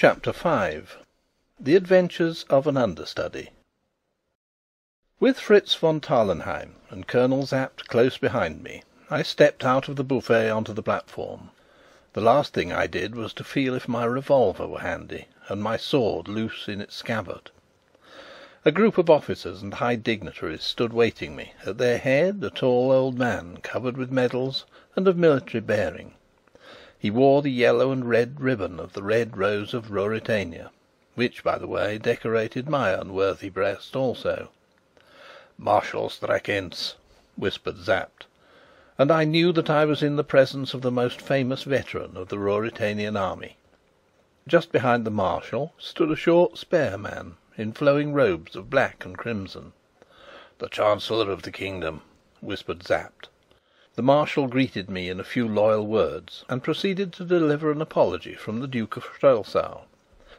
Chapter 5. The Adventures of an Understudy. With Fritz von Tarlenheim and Colonel Sapt close behind me, I stepped out of the buffet onto the platform. The last thing I did was to feel if my revolver were handy and my sword loose in its scabbard. A group of officers and high dignitaries stood waiting me, at their head a tall old man covered with medals and of military bearing. He wore the yellow and red ribbon of the Red Rose of Ruritania, which, by the way, decorated my unworthy breast also. "Marshal Strackens," whispered Sapt, and I knew that I was in the presence of the most famous veteran of the Ruritanian army. Just behind the Marshal stood a short, spare man in flowing robes of black and crimson. "The Chancellor of the kingdom," whispered Sapt. The Marshal greeted me in a few loyal words, and proceeded to deliver an apology from the Duke of Strelsau.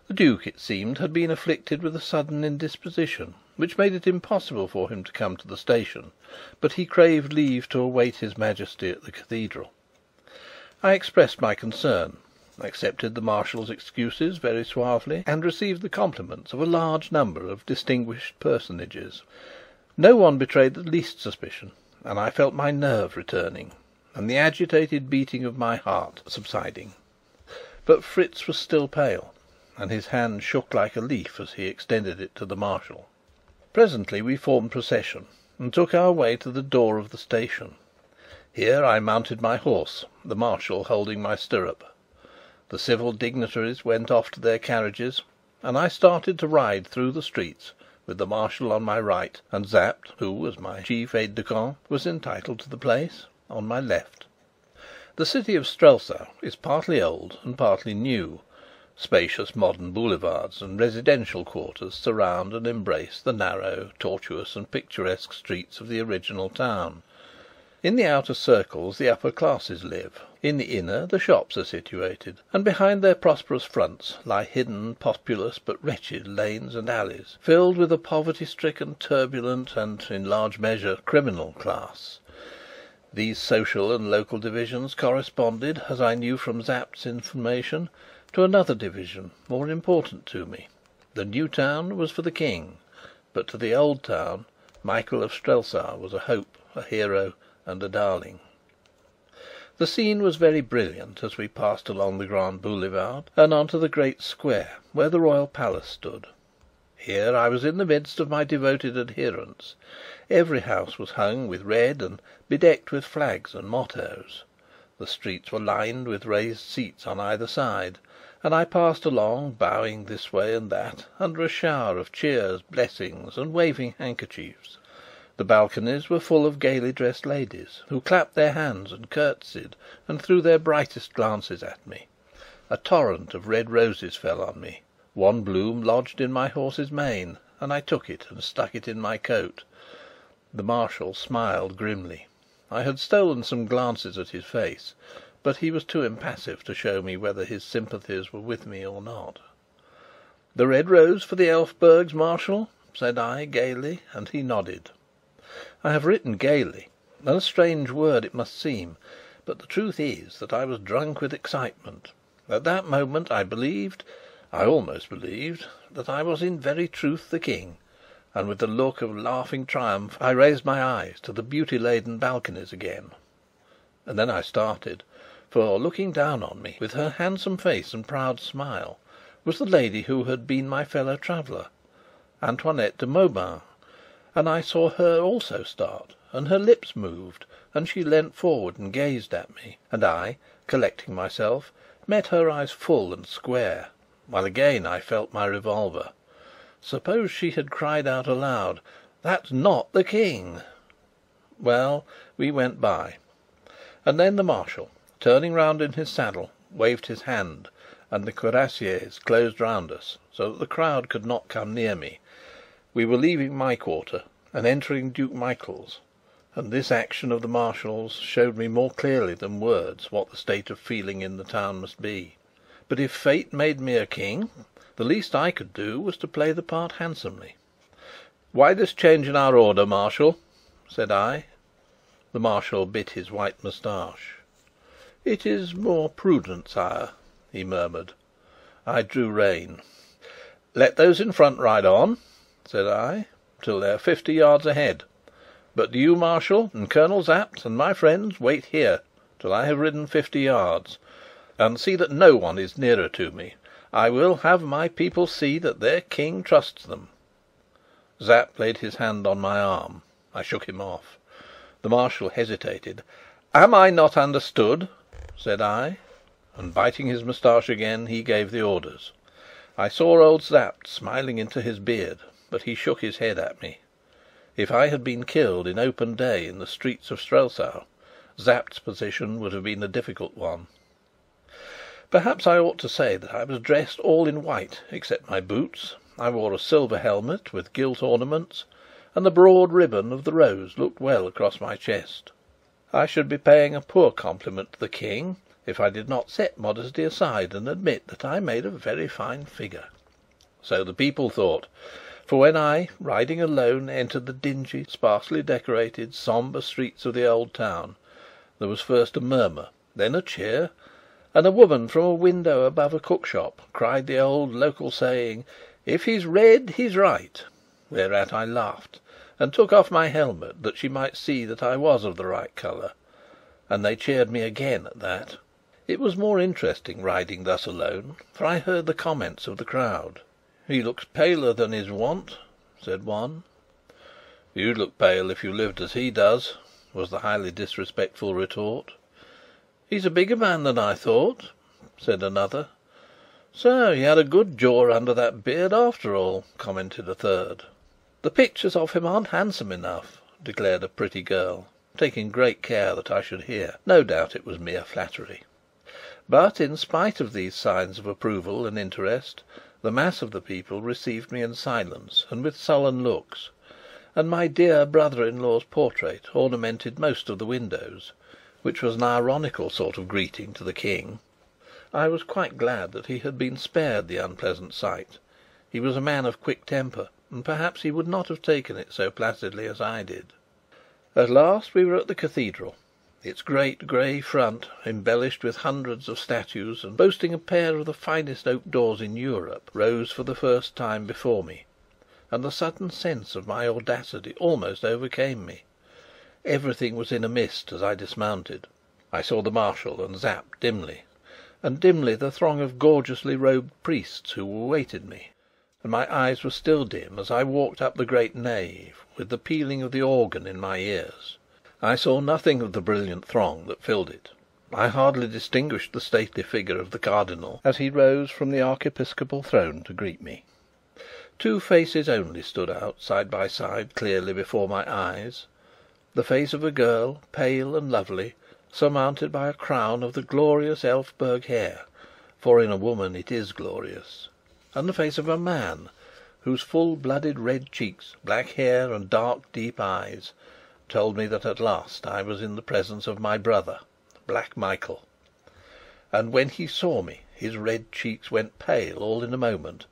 The Duke, it seemed, had been afflicted with a sudden indisposition, which made it impossible for him to come to the station, but he craved leave to await his Majesty at the Cathedral. I expressed my concern, accepted the Marshal's excuses very suavely, and received the compliments of a large number of distinguished personages. No one betrayed the least suspicion, and I felt my nerve returning, and the agitated beating of my heart subsiding. But Fritz was still pale, and his hand shook like a leaf as he extended it to the Marshal. Presently we formed procession, and took our way to the door of the station. Here I mounted my horse, the Marshal holding my stirrup. The civil dignitaries went off to their carriages, and I started to ride through the streets, with the Marshal on my right, and Sapt, who, as my chief aide de camp, was entitled to the place, on my left. The city of Strelsau is partly old and partly new. Spacious modern boulevards and residential quarters surround and embrace the narrow, tortuous, and picturesque streets of the original town. In the outer circles the upper classes live; in the inner the shops are situated, and behind their prosperous fronts lie hidden, populous, but wretched lanes and alleys, filled with a poverty-stricken, turbulent, and, in large measure, criminal class. These social and local divisions corresponded, as I knew from Sapt's information, to another division more important to me. The new town was for the King, but to the old town Michael of Strelsau was a hope, a hero, and a darling. The scene was very brilliant as we passed along the Grand Boulevard and on to the great square where the royal palace stood. Here I was in the midst of my devoted adherents. Every house was hung with red and bedecked with flags and mottoes. The streets were lined with raised seats on either side, and I passed along, bowing this way and that, under a shower of cheers, blessings, and waving handkerchiefs. The balconies were full of gaily dressed ladies, who clapped their hands and curtsied and threw their brightest glances at me. A torrent of red roses fell on me. One bloom lodged in my horse's mane, and I took it and stuck it in my coat. The Marshal smiled grimly. I had stolen some glances at his face, but he was too impassive to show me whether his sympathies were with me or not. "The red rose for the Elphbergs, Marshal?" said I gaily, and he nodded. I have written gaily, and a strange word it must seem, but the truth is that I was drunk with excitement. At that moment I almost believed, that I was in very truth the King, and with a look of laughing triumph I raised my eyes to the beauty-laden balconies again. And then I started, for, looking down on me, with her handsome face and proud smile, was the lady who had been my fellow traveller, Antoinette de Mauban. And I saw her also start, and her lips moved, and she leant forward and gazed at me, and I, collecting myself, met her eyes full and square, while again I felt my revolver. Suppose she had cried out aloud, "That's not the King!" Well, we went by, and then the Marshal, turning round in his saddle, waved his hand, and the cuirassiers closed round us, so that the crowd could not come near me. We were leaving my quarter and entering Duke Michael's, and this action of the Marshal's showed me more clearly than words what the state of feeling in the town must be. But if fate made me a king, the least I could do was to play the part handsomely. "Why this change in our order, Marshal?" said I. The Marshal bit his white moustache. "It is more prudent, sire," he murmured. I drew rein. "Let those in front ride on," said I, "till they're 50 yards ahead. But do you, Marshal, and Colonel Sapt, and my friends, wait here till I have ridden 50 yards, and see that no one is nearer to me. I will have my people see that their King trusts them." Sapt laid his hand on my arm. I shook him off. The Marshal hesitated. "Am I not understood?" said I, and biting his moustache again, he gave the orders. I saw old Sapt smiling into his beard, but he shook his head at me. If I had been killed in open day in the streets of Strelsau, Sapt's position would have been a difficult one. Perhaps I ought to say that I was dressed all in white except my boots. I wore a silver helmet with gilt ornaments, and the broad ribbon of the Rose looked well across my chest. I should be paying a poor compliment to the King if I did not set modesty aside and admit that I made a very fine figure. So the people thought, for when I, riding alone, entered the dingy, sparsely decorated, sombre streets of the old town, there was first a murmur, then a cheer, and a woman from a window above a cookshop cried the old local saying, "If he's red, he's right," whereat I laughed and took off my helmet that she might see that I was of the right colour, and they cheered me again at that. It was more interesting riding thus alone, for I heard the comments of the crowd. "He looks paler than his wont," said one. "You'd look pale if you lived as he does," was the highly disrespectful retort. "He's a bigger man than I thought," said another. "So he had a good jaw under that beard, after all," commented a third. "The pictures of him aren't handsome enough," declared a pretty girl, taking great care that I should hear. No doubt it was mere flattery. But, in spite of these signs of approval and interest, the mass of the people received me in silence and with sullen looks, and my dear brother-in-law's portrait ornamented most of the windows, which was an ironical sort of greeting to the King. I was quite glad that he had been spared the unpleasant sight. He was a man of quick temper, and perhaps he would not have taken it so placidly as I did. At last we were at the cathedral. Its great grey front, embellished with hundreds of statues and boasting a pair of the finest oak doors in Europe, rose for the first time before me, and the sudden sense of my audacity almost overcame me. Everything was in a mist as I dismounted. I saw the Marshal and Sapt dimly, and dimly the throng of gorgeously robed priests who awaited me, and my eyes were still dim as I walked up the great nave, with the pealing of the organ in my ears. I saw nothing of the brilliant throng that filled it. I hardly distinguished the stately figure of the Cardinal as he rose from the archiepiscopal throne to greet me. Two faces only stood out side by side clearly before my eyes: the face of a girl, pale and lovely, surmounted by a crown of the glorious Elfberg hair, for in a woman it is glorious, and the face of a man, whose full-blooded red cheeks, black hair, and dark deep eyes told me that at last I was in the presence of my brother, Black Michael. And when he saw me, his red cheeks went pale all in a moment,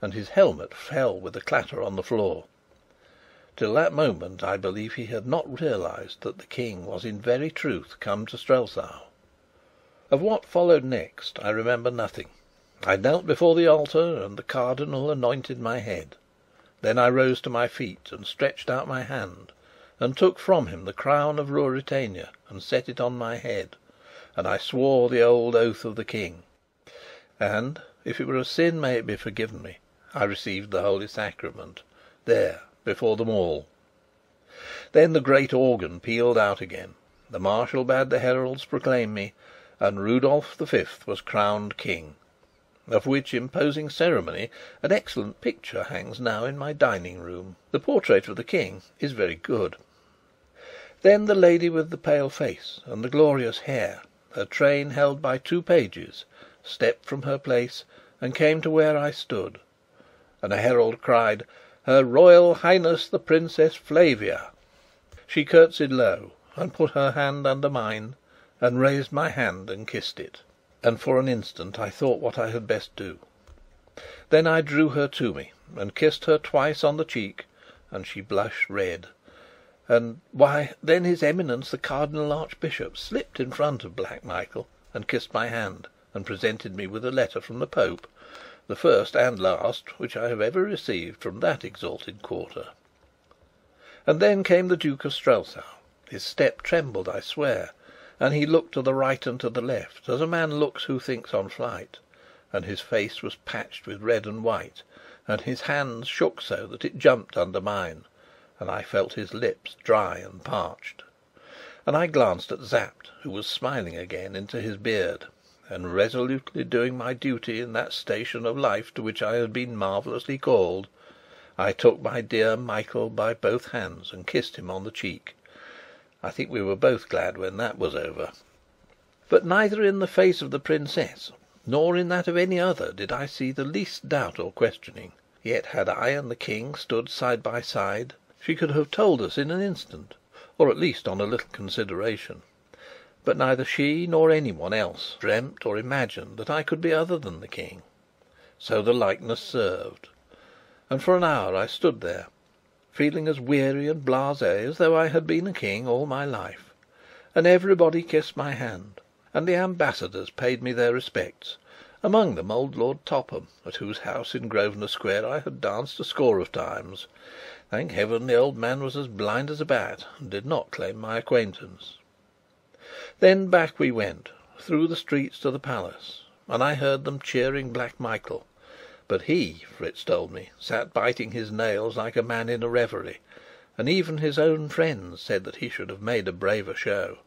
and his helmet fell with a clatter on the floor. Till that moment I believe he had not realized that the King was in very truth come to Strelsau. Of what followed next I remember nothing. I knelt before the altar, and the Cardinal anointed my head. Then I rose to my feet and stretched out my hand, and took from him the crown of Ruritania and set it on my head, and I swore the old oath of the King. And, if it were a sin, may it be forgiven me, I received the Holy Sacrament, there before them all. Then the great organ pealed out again, the Marshal bade the heralds proclaim me, and Rudolf V was crowned King, of which imposing ceremony an excellent picture hangs now in my dining room. The portrait of the King is very good. Then the lady with the pale face and the glorious hair, her train held by two pages, stepped from her place and came to where I stood, and a herald cried, "Her Royal Highness the Princess Flavia." She curtsied low and put her hand under mine, and raised my hand and kissed it, and for an instant I thought what I had best do. Then I drew her to me and kissed her twice on the cheek, and she blushed red. And why, then His Eminence the Cardinal Archbishop slipped in front of Black Michael and kissed my hand, and presented me with a letter from the Pope, the first and last which I have ever received from that exalted quarter. And then came the Duke of Strelsau. His step trembled, I swear, and he looked to the right and to the left, as a man looks who thinks on flight, and his face was patched with red and white, and his hands shook so that it jumped under mine, and I felt his lips dry and parched. And I glanced at Sapt, who was smiling again into his beard, and resolutely doing my duty in that station of life to which I had been marvellously called. I took my dear Michael by both hands and kissed him on the cheek. I think we were both glad when that was over. But neither in the face of the princess nor in that of any other did I see the least doubt or questioning. Yet had I and the King stood side by side, she could have told us in an instant, or at least on a little consideration. But neither she nor anyone else dreamt or imagined that I could be other than the King. So the likeness served, and for an hour I stood there, feeling as weary and blasé as though I had been a king all my life. And everybody kissed my hand, and the ambassadors paid me their respects, among them old Lord Topham, at whose house in Grosvenor Square I had danced a score of times. Thank Heaven, the old man was as blind as a bat, and did not claim my acquaintance. Then back we went, through the streets to the palace, and I heard them cheering Black Michael. But he, Fritz told me, sat biting his nails like a man in a reverie, and even his own friends said that he should have made a braver show.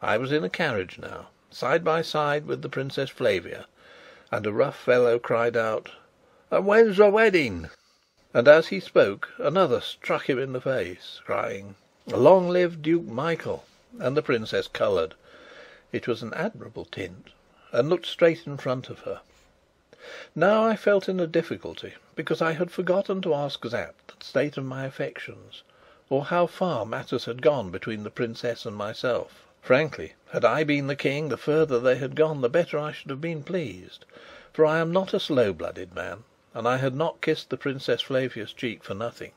I was in a carriage now, side by side with the Princess Flavia, and a rough fellow cried out, "And when's the wedding?" And as he spoke, another struck him in the face, crying, "Long live Duke Michael!" And the princess coloured. It was an admirable tint, and looked straight in front of her. Now I felt in a difficulty, because I had forgotten to ask Sapt the state of my affections, or how far matters had gone between the princess and myself. Frankly, had I been the King, the further they had gone, the better I should have been pleased, for I am not a slow-blooded man, and I had not kissed the Princess Flavia's cheek for nothing.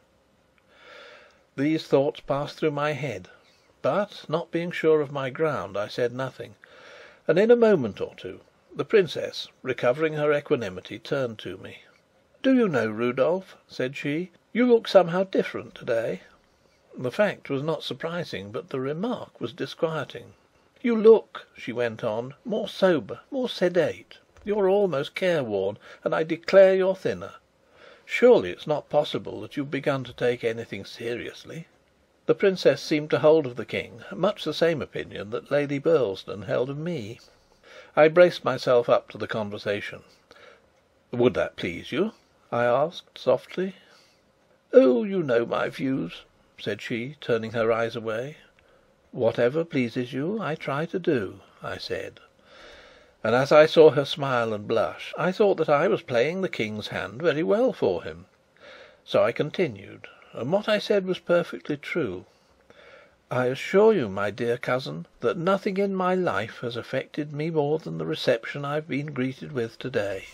These thoughts passed through my head, but, not being sure of my ground, I said nothing, and in a moment or two the princess, recovering her equanimity, turned to me. "Do you know, Rudolf," said she, "you look somehow different today?" The fact was not surprising, but the remark was disquieting. "You look," she went on, "more sober, more sedate. You're almost careworn, and I declare you're thinner. Surely it's not possible that you've begun to take anything seriously?" The princess seemed to hold of the King much the same opinion that Lady Burlesdon held of me. I braced myself up to the conversation. "Would that please you?" I asked softly. "Oh, you know my views," said she, turning her eyes away. "Whatever pleases you, I try to do," I said. And as I saw her smile and blush, I thought that I was playing the King's hand very well for him. So I continued, and what I said was perfectly true. "I assure you, my dear cousin, that nothing in my life has affected me more than the reception I've been greeted with today."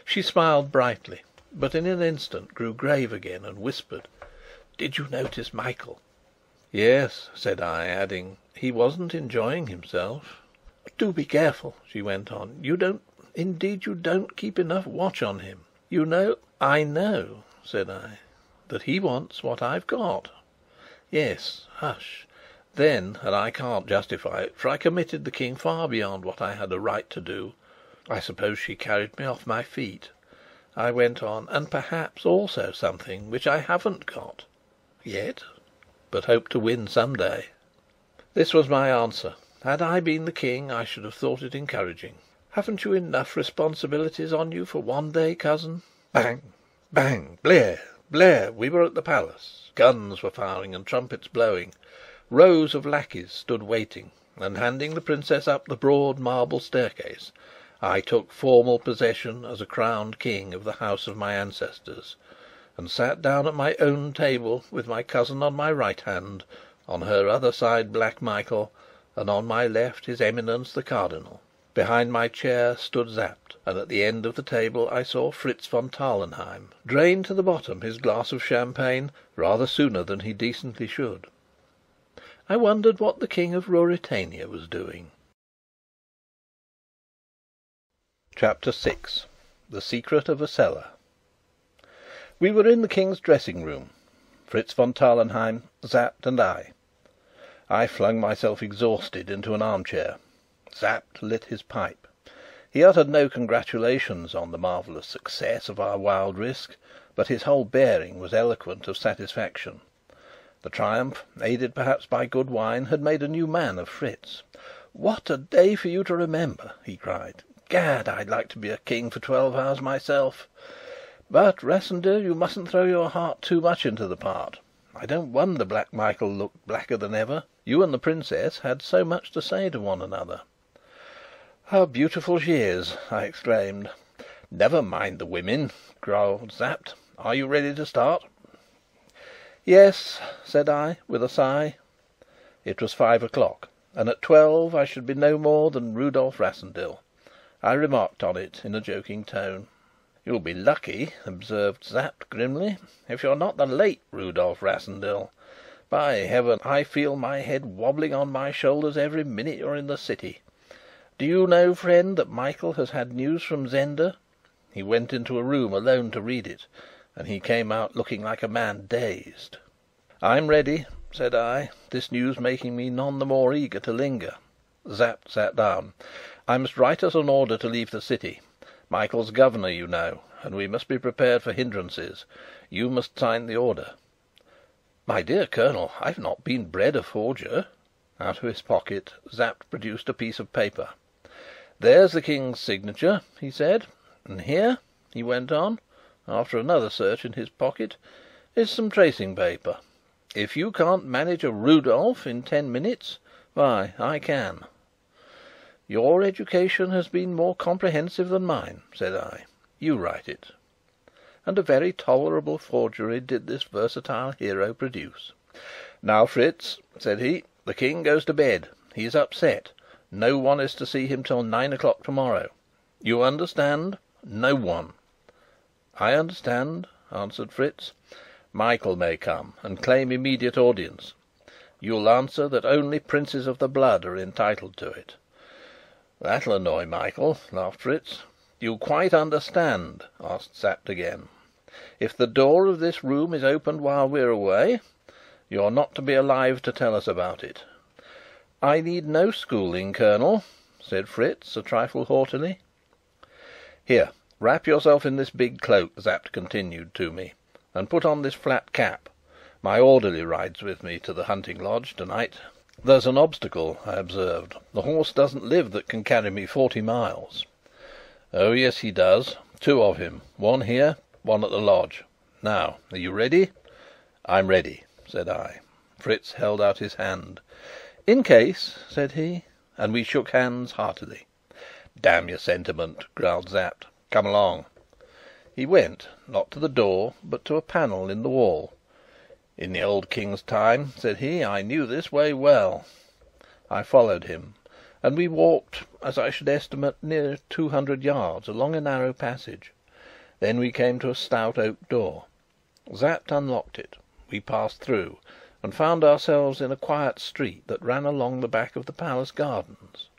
She smiled brightly, but in an instant grew grave again and whispered, "Did you notice Michael?" "Yes," said I, adding, "he wasn't enjoying himself." "Do be careful," she went on. "You don't keep enough watch on him. You know—" "I know," said I, "that he wants what I've got." "Yes, hush. Then, and I can't justify it, for I committed the King far beyond what I had a right to do. I suppose she carried me off my feet," I went on, "and perhaps also something which I haven't got yet, but hope to win some day." This was my answer. Had I been the King, I should have thought it encouraging. "Haven't you enough responsibilities on you for one day, cousin?" Bang! Bang! Blair! Blair! We were at the palace. Guns were firing and trumpets blowing. Rows of lackeys stood waiting, and handing the princess up the broad marble staircase, I took formal possession as a crowned king of the house of my ancestors, and sat down at my own table with my cousin on my right hand, on her other side Black Michael, and on my left his Eminence the Cardinal. Behind my chair stood Sapt, and at the end of the table I saw Fritz von Tarlenheim drain to the bottom his glass of champagne rather sooner than he decently should. I wondered what the King of Ruritania was doing. Chapter 6. The Secret of a Cellar. We were in the King's dressing-room, Fritz von Tarlenheim, Sapt, and I. I flung myself exhausted into an armchair. Sapt lit his pipe. He uttered no congratulations on the marvellous success of our wild risk, but his whole bearing was eloquent of satisfaction. The triumph, aided perhaps by good wine, had made a new man of Fritz. "What a day for you to remember!" he cried. "Gad, I'd like to be a king for 12 hours myself. But, Rassendyll, you mustn't throw your heart too much into the part. I don't wonder Black Michael looked blacker than ever. You and the princess had so much to say to one another." "How beautiful she is!" I exclaimed. "Never mind the women," growled Sapt. "Are you ready to start?" "Yes," said I, with a sigh. It was 5 o'clock, and at 12 I should be no more than Rudolf Rassendyll. I remarked on it in a joking tone. "You'll be lucky," observed Sapt grimly, "if you're not the late Rudolf Rassendyll. By Heaven, I feel my head wobbling on my shoulders every minute you're in the city. Do you know, friend, that Michael has had news from Zenda? He went into a room alone to read it, and he came out looking like a man dazed." "I'm ready," said I, this news making me none the more eager to linger. Sapt sat down. "I must write us an order to leave the city. Michael's governor, you know, and we must be prepared for hindrances. You must sign the order." "My dear Colonel, I've not been bred a forger." Out of his pocket Sapt produced a piece of paper. "There's the King's signature," he said. "And here," he went on, after another search in his pocket, "is some tracing paper. If you can't manage a Rudolf in 10 minutes, why, I can." "Your education has been more comprehensive than mine," said I. "You write it." And a very tolerable forgery did this versatile hero produce. "Now, Fritz," said he, "the King goes to bed. He's upset. No one is to see him till 9 o'clock tomorrow. You understand? No one." "I understand," answered Fritz. "Michael may come and claim immediate audience. You'll answer that only princes of the blood are entitled to it." "That'll annoy Michael," laughed Fritz. "You quite understand?" asked Sapt again. "If the door of this room is opened while we're away, you're not to be alive to tell us about it." "I need no schooling, Colonel," said Fritz, a trifle haughtily. "Here, wrap yourself in this big cloak," Sapt continued to me, "and put on this flat cap. My orderly rides with me to the hunting lodge tonight." "There's an obstacle," I observed. "The horse doesn't live that can carry me 40 miles." "Oh, yes, he does. 2 of him. One here, one at the lodge. Now, are you ready?" "I'm ready," said I. Fritz held out his hand. "In case," said he, and we shook hands heartily. "Damn your sentiment!" growled Sapt. "Come along." He went, not to the door, but to a panel in the wall. "In the old King's time," said he, "I knew this way well." I followed him, and we walked, as I should estimate, near 200 yards along a narrow passage. Then we came to a stout oak door. Sapt unlocked it. We passed through, and found ourselves in a quiet street that ran along the back of the palace gardens.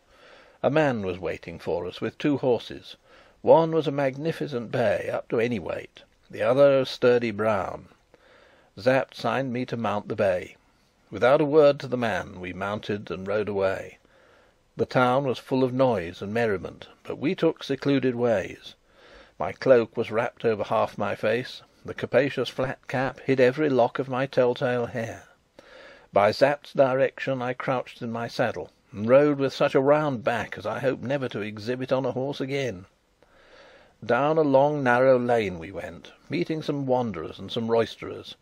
A man was waiting for us with 2 horses. One was a magnificent bay, up to any weight; the other a sturdy brown. Sapt signed me to mount the bay. Without a word to the man, we mounted and rode away. The town was full of noise and merriment, but we took secluded ways. My cloak was wrapped over half my face; the capacious flat cap hid every lock of my telltale hair. By Sapt's direction, I crouched in my saddle, and rode with such a round back as I hope never to exhibit on a horse again. Down a long narrow lane we went, meeting some wanderers and some roisterers,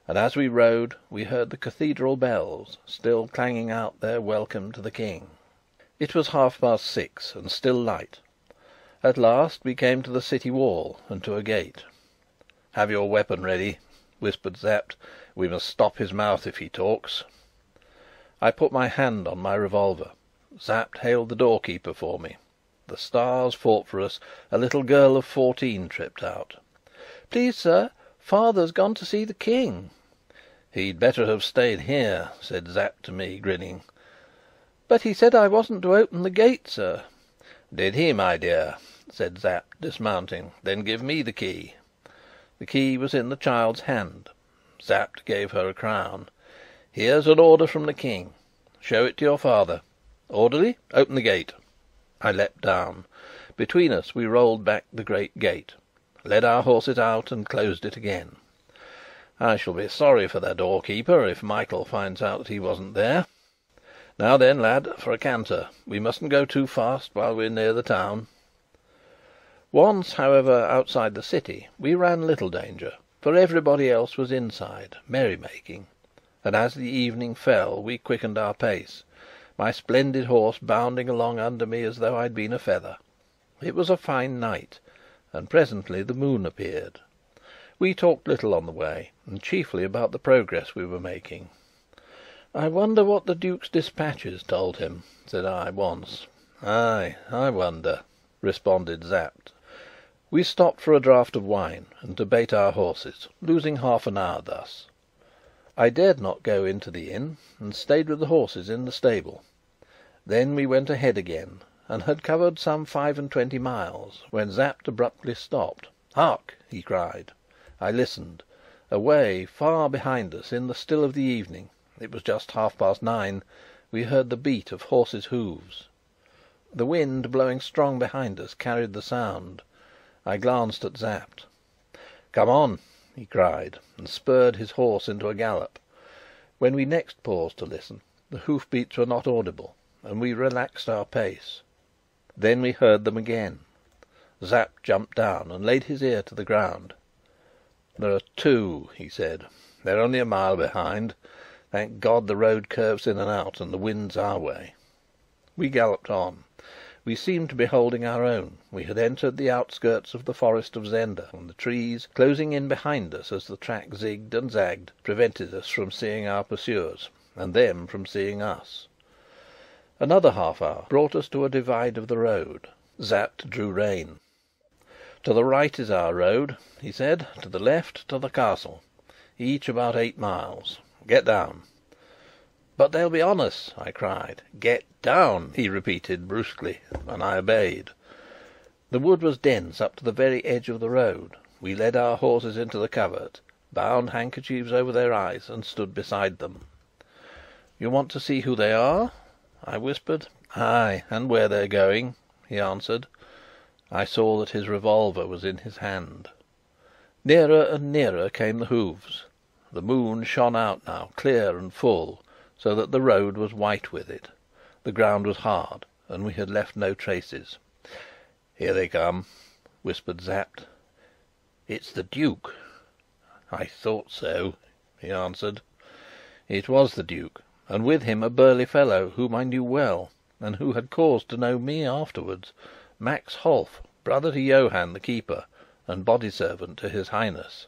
and as we rode we heard the cathedral bells still clanging out their welcome to the King. It was 6:30, and still light. At last we came to the city wall and to a gate. "Have your weapon ready," whispered Sapt. "We must stop his mouth if he talks." I put my hand on my revolver. Sapt hailed the doorkeeper for me. The stars fought for us. A little girl of 14 tripped out. "Please, sir, father's gone to see the King." "He'd better have stayed here," said Sapt to me, grinning. "But he said I wasn't to open the gate, sir." "Did he, my dear? said Sapt, dismounting. "Then give me the key." The key was in the child's hand. Sapt gave her a crown. "Here's an order from the King. Show it to your father. Orderly, open the gate." I leapt down. Between us we rolled back the great gate, led our horses out, and closed it again. I shall be sorry for the doorkeeper if Michael finds out that he wasn't there. Now then, lad, for a canter. We mustn't go too fast while we're near the town. Once, however, outside the city, we ran little danger, for everybody else was inside, merry-making; and as the evening fell, we quickened our pace, my splendid horse bounding along under me as though I'd been a feather. It was a fine night, and presently the moon appeared. We talked little on the way, and chiefly about the progress we were making. "I wonder what the Duke's dispatches told him," said I once. "Ay, I wonder," responded Sapt. We stopped for a draught of wine and to bait our horses, losing half an hour thus. I dared not go into the inn, and stayed with the horses in the stable. Then we went ahead again, and had covered some 25 miles, when Sapt abruptly stopped. "Hark!" he cried. I listened. Away, far behind us, in the still of the evening, it was just 9:30, we heard the beat of horses' hoofs. The wind, blowing strong behind us, carried the sound. I glanced at Sapt. "Come on!" he cried, and spurred his horse into a gallop. When we next paused to listen, the hoof beats were not audible, and we relaxed our pace. Then we heard them again. Sapt jumped down and laid his ear to the ground. "There are two," he said. "They're only a mile behind. Thank God the road curves in and out, and the wind's our way." We galloped on. We seemed to be holding our own. We had entered the outskirts of the forest of Zenda, and the trees, closing in behind us as the track zigged and zagged, prevented us from seeing our pursuers, and them from seeing us. Another half hour brought us to a divide of the road. Sapt drew rein. "To the right is our road," he said. "To the left, to the castle. Each about 8 miles. Get down." "But they'll be on us!" I cried. "Get down!" he repeated brusquely, and I obeyed. The wood was dense up to the very edge of the road. We led our horses into the covert, bound handkerchiefs over their eyes, and stood beside them. "You want to see who they are?" I whispered. "Ay, and where they're going," he answered. I saw that his revolver was in his hand. Nearer and nearer came the hoofs. The moon shone out now, clear and full, so that the road was white with it. The ground was hard, and we had left no traces. "Here they come," whispered Sapt. "It's the Duke." "I thought so," he answered. It was the Duke, and with him a burly fellow whom I knew well, and who had cause to know me afterwards, Max Holf, brother to Johann the keeper, and body servant to his Highness.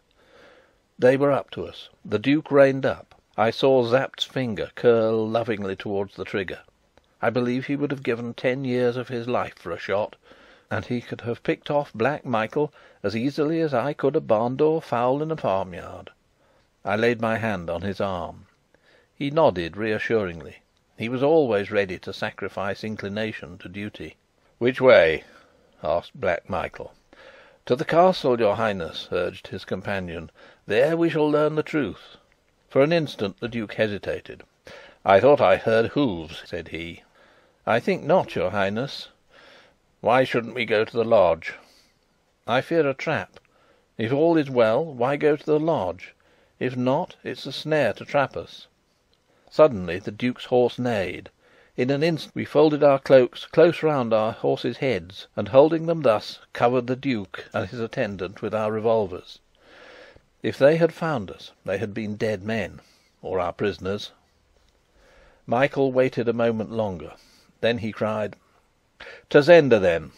They were up to us. The Duke reined up. I saw Sapt's finger curl lovingly towards the trigger. I believe he would have given 10 years of his life for a shot, and he could have picked off Black Michael as easily as I could a barn door fowl in a farmyard. I laid my hand on his arm. He nodded reassuringly. He was always ready to sacrifice inclination to duty. "Which way?" asked Black Michael. "To the castle, your Highness," urged his companion. "There we shall learn the truth." For an instant the Duke hesitated. "I thought I heard hoofs," said he. "I think not, your Highness." "Why shouldn't we go to the lodge?" "I fear a trap. If all is well, why go to the lodge? If not, it's a snare to trap us." Suddenly the Duke's horse neighed. In an instant we folded our cloaks close round our horses' heads, and, holding them thus, covered the Duke and his attendant with our revolvers. If they had found us, they had been dead men, or our prisoners. Michael waited a moment longer. Then he cried: "To Zenda, then!"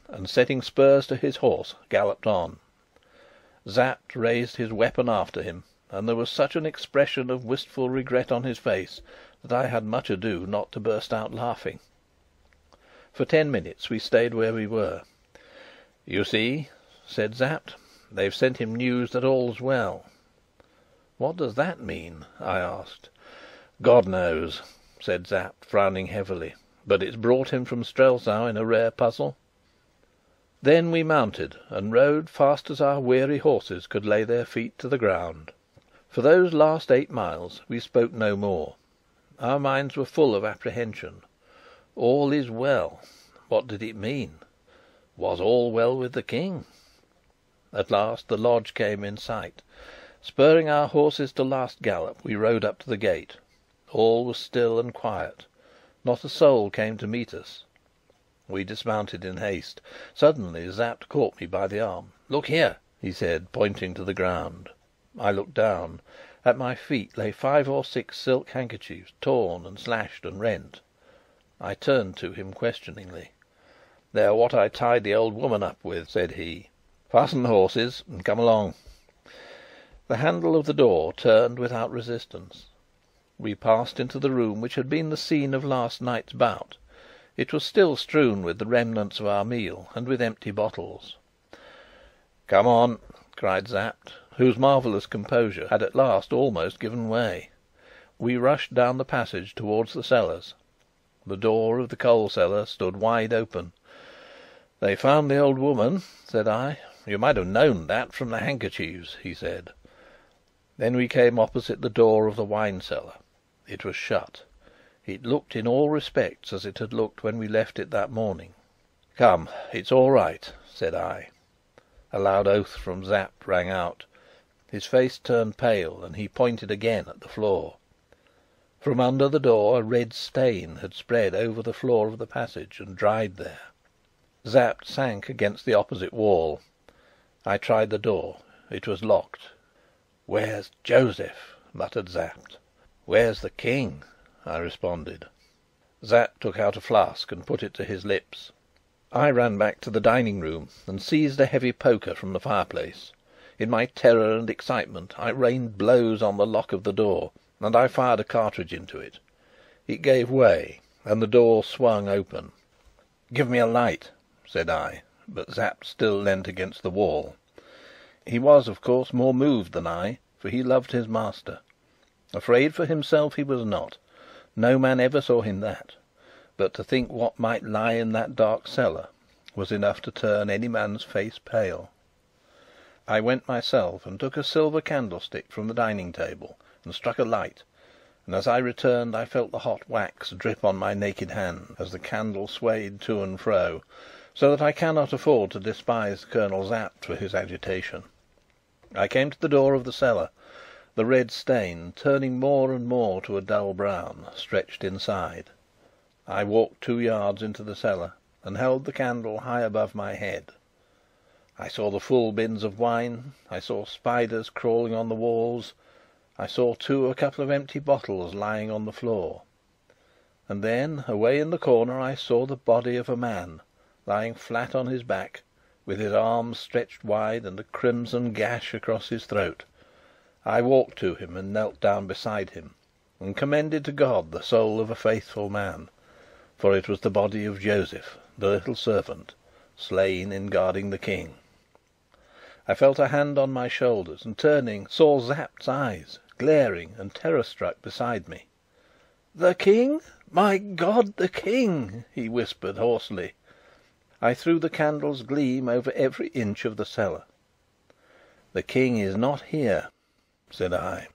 and, setting spurs to his horse, galloped on. Sapt raised his weapon after him, and there was such an expression of wistful regret on his face that I had much ado not to burst out laughing. For 10 minutes we stayed where we were. "You see," said Sapt, "they've sent him news that all's well." "What does that mean?" I asked. "God knows," said Sapt, frowning heavily. "But it's brought him from Strelsau in a rare puzzle." Then we mounted and rode fast as our weary horses could lay their feet to the ground. For those last 8 miles we spoke no more. Our minds were full of apprehension. All is well. What did it mean? Was all well with the King? At last the lodge came in sight. Spurring our horses to last gallop, we rode up to the gate. All was still and quiet. Not a soul came to meet us. We dismounted in haste. Suddenly Sapt caught me by the arm. "Look here!" he said, pointing to the ground. I looked down. At my feet lay 5 or 6 silk handkerchiefs, torn and slashed and rent. I turned to him questioningly. "They are what I tied the old woman up with," said he. "Fasten the horses and come along." The handle of the door turned without resistance. We passed into the room which had been the scene of last night's bout. It was still strewn with the remnants of our meal and with empty bottles. "Come on!" cried Sapt, whose marvellous composure had at last almost given way. We rushed down the passage towards the cellars. The door of the coal cellar stood wide open. "They found the old woman," said I. "You might have known that from the handkerchiefs," he said. Then we came opposite the door of the wine cellar. It was shut. It looked in all respects as it had looked when we left it that morning. "Come, it's all right," said I. A loud oath from Sapt rang out. His face turned pale, and he pointed again at the floor. From under the door a red stain had spread over the floor of the passage and dried there. Sapt sank against the opposite wall. I tried the door. It was locked. "Where's Joseph?" muttered Sapt. "Where's the King?" I responded. Sapt took out a flask and put it to his lips. I ran back to the dining room and seized a heavy poker from the fireplace. In my terror and excitement, I rained blows on the lock of the door, and I fired a cartridge into it. It gave way, and the door swung open. "Give me a light," said I, but Sapt still leant against the wall. He was, of course, more moved than I, for he loved his master. Afraid for himself he was not. No man ever saw him that. But to think what might lie in that dark cellar was enough to turn any man's face pale. I went myself and took a silver candlestick from the dining table and struck a light, and as I returned I felt the hot wax drip on my naked hand as the candle swayed to and fro, so that I cannot afford to despise Colonel Sapt for his agitation. I came to the door of the cellar. The red stain, turning more and more to a dull brown, stretched inside. I walked 2 yards into the cellar and held the candle high above my head. I saw the full bins of wine. I saw spiders crawling on the walls. I saw, too, a couple of empty bottles lying on the floor. And then, away in the corner, I saw the body of a man, lying flat on his back, with his arms stretched wide and a crimson gash across his throat. I walked to him and knelt down beside him, and commended to God the soul of a faithful man, for it was the body of Joseph, the little servant, slain in guarding the King. I felt a hand on my shoulders, and turning, saw Sapt's eyes, glaring and terror-struck, beside me. "The King? My God, the King!" he whispered hoarsely. I threw the candle's gleam over every inch of the cellar. "The King is not here," said I.